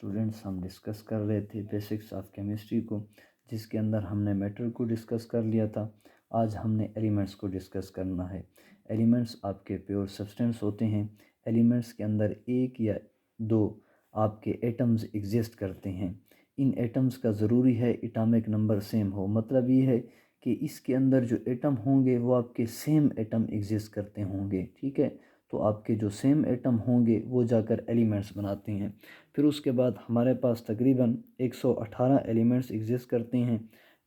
Students ہم discuss کر رہے تھے بیسکس آف کیمسٹری کو، جس کے اندر ہم نے میٹر کو ڈسکس کر لیا تھا۔ آج ہم نے ایلیمنٹس کو ڈسکس کرنا ہے۔ ایلیمنٹس آپ کے پیور سبسٹنس ہوتے ہیں۔ ایلیمنٹس کے اندر ایک یا دو آپ کے ایٹمز ایگزسٹ کرتے ہیں۔ ان ایٹمز کا ضروری ہے اٹامک نمبر سیم ہو، مطلب یہ ہے کہ اس کے اندر جو ایٹم ہوں گے وہ آپ کے سیم ایٹم ایگزسٹ کرتے ہوں گے، ٹھیک ہے؟ تو آپ کے جو سیم ایٹم ہوں گے وہ جا کر ایلیمنٹس بناتے ہیں۔ پھر اس کے بعد ہمارے پاس تقریباً 118 ایلیمنٹس ایگزسٹ کرتے ہیں،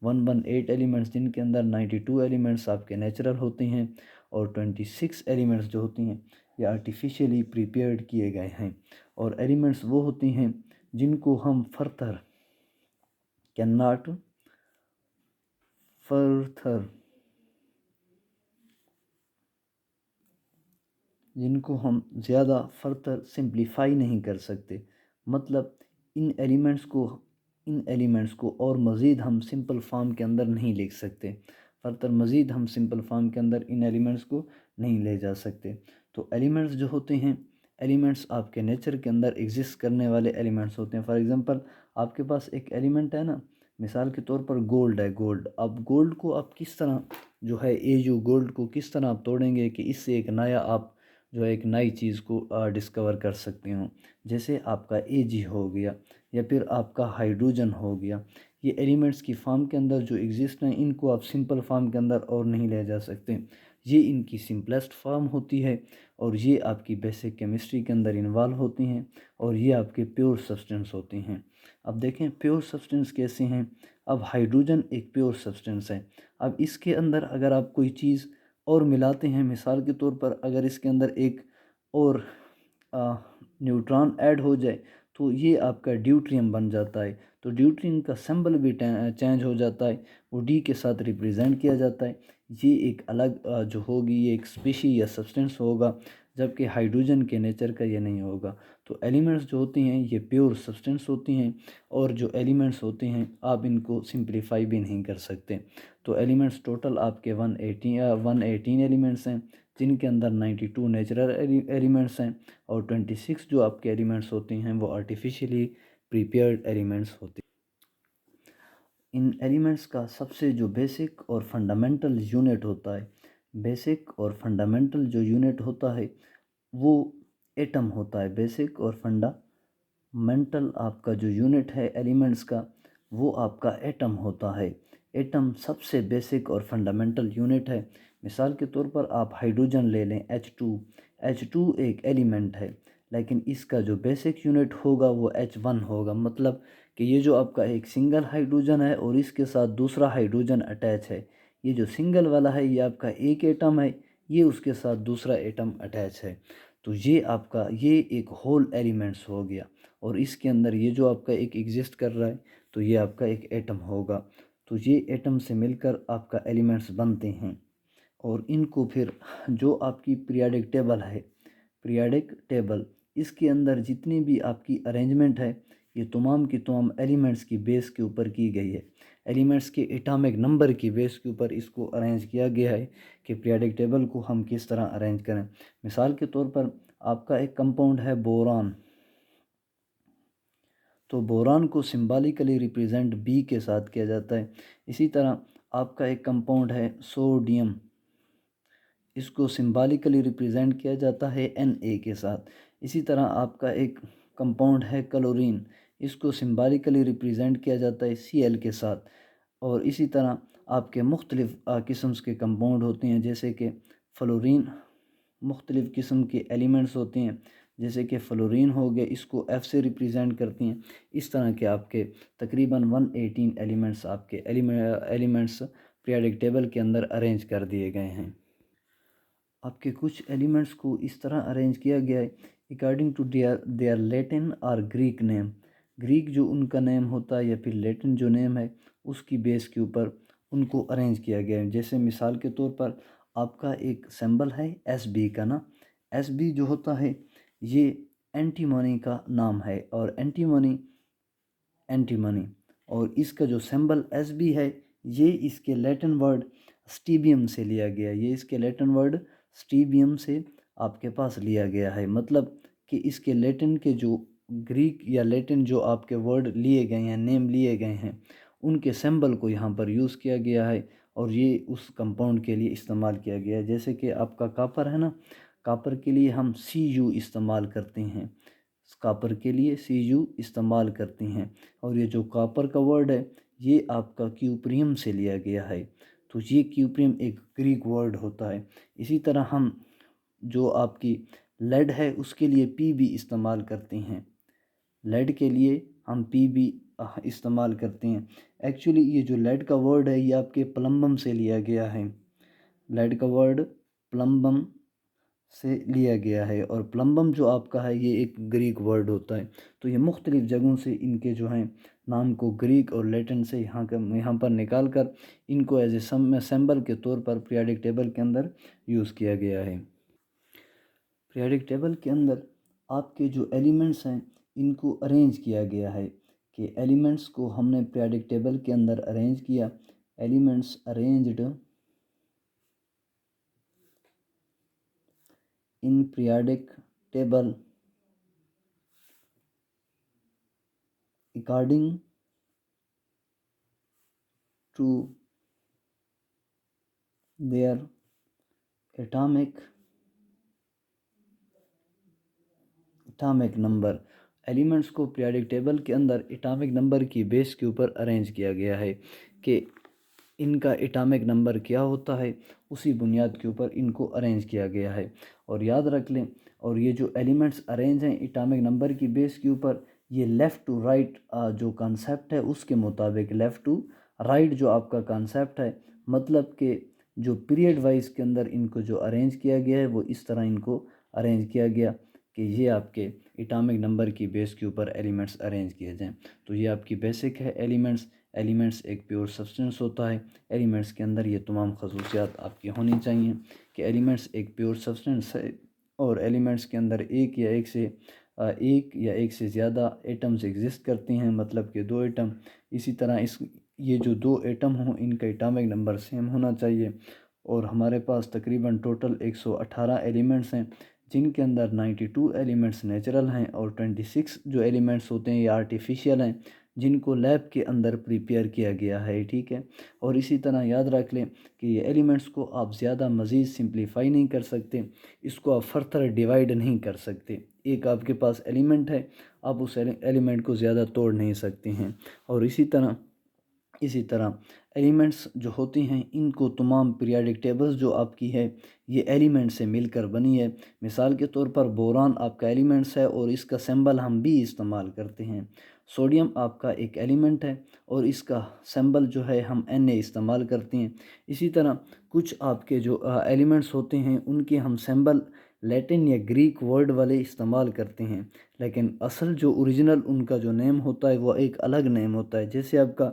118 ایلیمنٹس، جن کے اندر 92 ایلیمنٹس آپ کے نیچرل ہوتے ہیں اور 26 ایلیمنٹس جو ہوتے ہیں یہ آرٹیفیشلی پریپیئرڈ کیے گئے ہیں۔ اور ایلیمنٹس وہ ہوتے ہیں جن کو ہم فردر جن کو ہم زیادہ فردر سمپلیفائی نہیں کر سکتے، مطلب ان ایلیمنٹس کو اور مزید ہم سمپل فارم کے اندر نہیں لکھ سکتے، فردر مزید ہم سمپل فارم کے اندر ان ایلیمنٹس کو نہیں لے جا سکتے۔ تو ایلیمنٹس جو ہوتے ہیں، ایلیمنٹس آپ کے نیچر کے اندر ایگزسٹ کرنے والے ایلیمنٹس ہوتے ہیں۔ فار ایگزامپل آپ کے پاس ایک ایلیمنٹ ہے نا، مثال کے طور پر گولڈ ہے، اب گولڈ کو آپ کس طرح جو ہے گولڈ کو کس طرح آپ توڑیں گے کہ اس سے ایک نیا آپ جو ہے ایک نئی چیز کو ڈسکور کر سکتے ہوں، جیسے آپ کا ہو گیا یا پھر آپ کا ہائیڈروجن ہو گیا۔ یہ ایلیمنٹس کی فارم کے اندر جو ایگزسٹ ہیں، ان کو آپ سمپل فارم کے اندر اور نہیں لے جا سکتے۔ یہ ان کی سمپلسٹ فارم ہوتی ہے اور یہ آپ کی بیسک کیمسٹری کے اندر انوالو ہوتی ہیں اور یہ آپ کے پیور سبسٹنس ہوتے ہیں۔ اب دیکھیں پیور سبسٹنس کیسے ہیں۔ اب ہائیڈروجن ایک پیور سبسٹنس ہے۔ اب اس کے اندر اگر آپ کوئی چیز اور ملاتے ہیں، مثال کے طور پر اگر اس کے اندر ایک اور نیوٹران ایڈ ہو جائے تو یہ آپ کا ڈیوٹریم بن جاتا ہے۔ تو ڈیوٹریم کا سمبل بھی چینج ہو جاتا ہے، وہ ڈی کے ساتھ ریپریزنٹ کیا جاتا ہے۔ یہ ایک الگ جو ہوگی یہ ایک اسپیشی یا سبسٹنس ہوگا، جبکہ ہائیڈروجن کے نیچر کا یہ نہیں ہوگا۔ تو ایلیمنٹس جو ہوتے ہیں یہ پیور سبسٹنس ہوتی ہیں، اور جو ایلیمنٹس ہوتے ہیں آپ ان کو سمپلیفائی بھی نہیں کر سکتے۔ تو ایلیمنٹس ٹوٹل آپ کے 118 ایلیمنٹس ہیں، جن کے اندر 92 نیچرل ایلیمنٹس ہیں اور 26 جو آپ کے ایلیمنٹس ہوتے ہیں وہ آرٹیفیشلی پریپیئرڈ ایلیمنٹس ہوتے ہیں۔ ان ایلیمنٹس کا سب سے جو بیسک اور فنڈامنٹل یونٹ ہوتا ہے، بیسک اور فنڈامنٹل جو یونٹ ہوتا ہے وہ ایٹم ہوتا ہے۔ بیسک اور فنڈامنٹل آپ کا جو یونٹ ہے ایلیمنٹس کا وہ آپ کا ایٹم ہوتا ہے۔ ایٹم سب سے بیسک اور فنڈامنٹل یونٹ ہے۔ مثال کے طور پر آپ ہائیڈروجن لے لیں، H2 ایک ایلیمنٹ ہے، لیکن اس کا جو بیسک یونٹ ہوگا وہ H1 ہوگا، مطلب کہ یہ جو آپ کا ایک سنگل ہائیڈروجن ہے اور اس کے ساتھ دوسرا ہائیڈروجن اٹیچ ہے، یہ جو سنگل والا ہے یہ آپ کا ایک ایٹم ہے، یہ اس کے ساتھ دوسرا ایٹم اٹیچ ہے، تو یہ آپ کا یہ ایک ہول ایلیمنٹس ہو گیا، اور اس کے اندر یہ جو آپ کا ایک ایگزسٹ کر رہا ہے تو یہ آپ کا ایک ایٹم ہوگا۔ تو یہ ایٹم سے مل کر آپ کا ایلیمنٹس بنتے ہیں، اور ان کو پھر جو آپ کی پیریاڈک ٹیبل اس کے اندر جتنی بھی آپ کی ارینجمنٹ ہے یہ تمام کی تمام ایلیمنٹس کی بیس کے اوپر کی گئی ہے، ایلیمنٹس کے اٹامک نمبر کی بیس کے اوپر اس کو ارینج کیا گیا ہے کہ پیریاڈک ٹیبل کو ہم کس طرح ارینج کریں۔ مثال کے طور پر آپ کا ایک کمپاؤنڈ ہے بوران، تو بوران کو سمبالیکلی ریپریزنٹ بی کے ساتھ کیا جاتا ہے۔ اسی طرح آپ کا ایک کمپاؤنڈ ہے سوڈیم، اس کو سمبالیکلی ریپریزنٹ کیا جاتا ہے Na کے ساتھ۔ اسی طرح آپ کا ایک کمپاؤنڈ ہے کلورین، اس کو سمبالیکلی ریپریزنٹ کیا جاتا ہے Cl کے ساتھ۔ اور اسی طرح آپ کے مختلف قسمز کے کمپاؤنڈ ہوتے ہیں، جیسے کہ فلورین، مختلف قسم کے ایلیمنٹس ہوتے ہیں، جیسے کہ فلورین ہو گیا، اس کو F سے ریپریزنٹ کرتی ہیں۔ اس طرح کے آپ کے تقریباً 118 ایلیمنٹس آپ کے ایلیمنٹس پیریاڈک ٹیبل کے اندر ارینج کر دیے گئے ہیں۔ آپ کے کچھ ایلیمنٹس کو اس طرح ارینج کیا گیا ہے اکارڈنگ ٹو دیئر لیٹن اور گریک نیم، گریک جو ان کا نیم ہوتا ہے یا پھر لیٹن جو نیم ہے اس کی بیس کے اوپر ان کو ارینج کیا گیا ہے۔ جیسے مثال کے طور پر آپ کا ایک سمبل ہے Sb کا نا، Sb جو ہوتا ہے یہ اینٹی منی کا نام ہے، اور اینٹی منی اور اس کا جو سمبل Sb ہے یہ اس کے لیٹن ورڈ سٹیبیم سے لیا گیا ہے، یہ اس کے لیٹن ورڈ سٹیبیم سے آپ کے پاس لیا گیا ہے، مطلب کہ اس کے لیٹن کے جو گریک یا لیٹن جو آپ کے ورڈ لیے گئے ہیں، نیم لیے گئے ہیں، ان کے سمبل کو یہاں پر یوز کیا گیا ہے اور یہ اس کمپاؤنڈ کے لیے استعمال کیا گیا ہے۔ جیسے کہ آپ کا کاپر ہے نا، کاپر کے لیے ہم Cu استعمال کرتے ہیں، کاپر کے لیے Cu استعمال کرتے ہیں، اور یہ جو کاپر کا ورڈ ہے یہ آپ کا کیوپریم سے لیا گیا ہے، تو یہ کیوپریم ایک گریک ورڈ ہوتا ہے۔ اسی طرح ہم جو آپ کی لیڈ ہے اس کے لیے Pb استعمال کرتے ہیں، لیڈ کے لیے ہم Pb استعمال کرتے ہیں۔ ایکچولی یہ جو لیڈ کا ورڈ ہے یہ آپ کے پلمبم سے لیا گیا ہے، لیڈ کا ورڈ پلمبم سے لیا گیا ہے، اور پلمبم جو آپ کا ہے یہ ایک گریک ورڈ ہوتا ہے۔ تو یہ مختلف جگہوں سے ان کے جو ہیں نام کو گریک اور لیٹن سے یہاں پر نکال کر ان کو ایز اے سمبل کے طور پر پیریڈک ٹیبل کے اندر یوز کیا گیا ہے۔ پیریڈک ٹیبل کے اندر آپ کے جو ایلیمنٹس ہیں ان کو ارینج کیا گیا ہے، کہ ایلیمنٹس کو ہم نے پیریڈک ٹیبل کے اندر ارینج کیا، elements arranged in periodic table according to their atomic number. Elements کو پیریڈک ٹیبل کے اندر اٹامک نمبر کی بیس کے اوپر ارینج کیا گیا ہے کہ ان کا اٹامک نمبر کیا ہوتا ہے، اسی بنیاد کے اوپر ان کو ارینج کیا گیا ہے۔ اور یاد رکھ لیں، اور یہ جو ایلیمنٹس ارینج ہیں اٹامک نمبر کی بیس کے اوپر، یہ لیفٹ ٹو رائٹ جو کانسیپٹ ہے اس کے مطابق، لیفٹ ٹو رائٹ جو آپ کا کانسیپٹ ہے، مطلب کہ جو پیریڈ وائز کے اندر ان کو جو ارینج کیا گیا ہے وہ اس طرح ان کو ارینج کیا گیا کہ یہ آپ کے اٹامک نمبر کی بیس کے اوپر ایلیمنٹس ارینج کیے جائیں۔ تو یہ آپ کی بیسک ہے ایلیمنٹس ایک پیور سبسٹنس ہوتا ہے، ایلیمنٹس کے اندر یہ تمام خصوصیات آپ کی ہونی چاہیے کہ ایلیمنٹس ایک پیور سبسٹنس ہے، اور ایلیمنٹس کے اندر ایک یا ایک سے زیادہ ایٹمز ایگزسٹ کرتے ہیں، مطلب کہ 2 ایٹم۔ اسی طرح یہ جو 2 ایٹم ہوں ان کا اٹامک نمبر سیم ہونا چاہیے، اور ہمارے پاس تقریباً ٹوٹل 118 ایلیمنٹس ہیں، جن کے اندر 92 ایلیمنٹس نیچرل ہیں اور 26 جو ایلیمنٹس ہوتے ہیں یہ آرٹیفیشیل ہیں، جن کو لیب کے اندر پریپیئر کیا گیا ہے، ٹھیک ہے۔ اور اسی طرح یاد رکھ لیں کہ یہ ایلیمنٹس کو آپ زیادہ مزید سمپلیفائی نہیں کر سکتے، اس کو آپ فردر ڈیوائیڈ نہیں کر سکتے۔ ایک آپ کے پاس ایلیمنٹ ہے، آپ اس ایلیمنٹ کو زیادہ توڑ نہیں سکتے ہیں۔ اور اسی طرح ایلیمنٹس جو ہوتی ہیں ان کو تمام پیریڈک ٹیبلز جو آپ کی ہے یہ ایلیمنٹ سے مل کر بنی ہے۔ مثال کے طور پر بوران آپ کا ایلیمنٹس ہے اور اس کا سمبل ہم بھی استعمال کرتے ہیں۔ سوڈیم آپ کا ایک ایلیمنٹ ہے اور اس کا سمبل جو ہے ہم Na استعمال کرتے ہیں۔ اسی طرح کچھ آپ کے جو ایلیمنٹس ہوتے ہیں ان کے ہم سمبل لیٹن یا گریک ورڈ والے استعمال کرتے ہیں، لیکن اصل جو اوریجنل ان کا جو نیم ہوتا ہے وہ ایک الگ نیم ہوتا ہے۔ جیسے آپ کا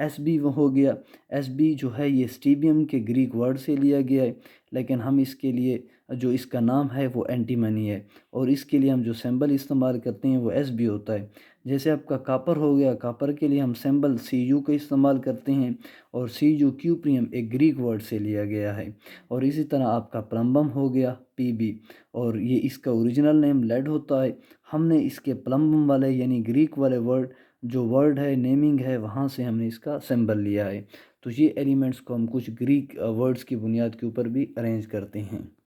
Sb وہ ہو گیا، Sb جو ہے یہ اسٹیبیم کے گریک ورڈ سے لیا گیا ہے، لیکن ہم اس کے لیے جو اس کا نام ہے وہ اینٹیمنی ہے، اور اس کے لیے ہم جو سمبل استعمال کرتے ہیں وہ Sb ہوتا ہے۔ جیسے آپ کا کاپر ہو گیا، کاپر کے لیے ہم سمبل Cu کا استعمال کرتے ہیں، اور Cu کیوپریم ایک گریک ورڈ سے لیا گیا ہے۔ اور اسی طرح آپ کا پلمبم ہو گیا Pb، اور یہ اس کا اوریجنل نیم لیڈ ہوتا ہے، ہم نے اس کے پلمبم والے یعنی گریک والے ورڈ ہے نیمنگ ہے وہاں سے ہم نے اس کا سمبل لیا ہے۔ تو یہ ایلیمنٹس کو ہم کچھ گریک ورڈز کی بنیاد کے اوپر بھی ارینج کرتے ہیں۔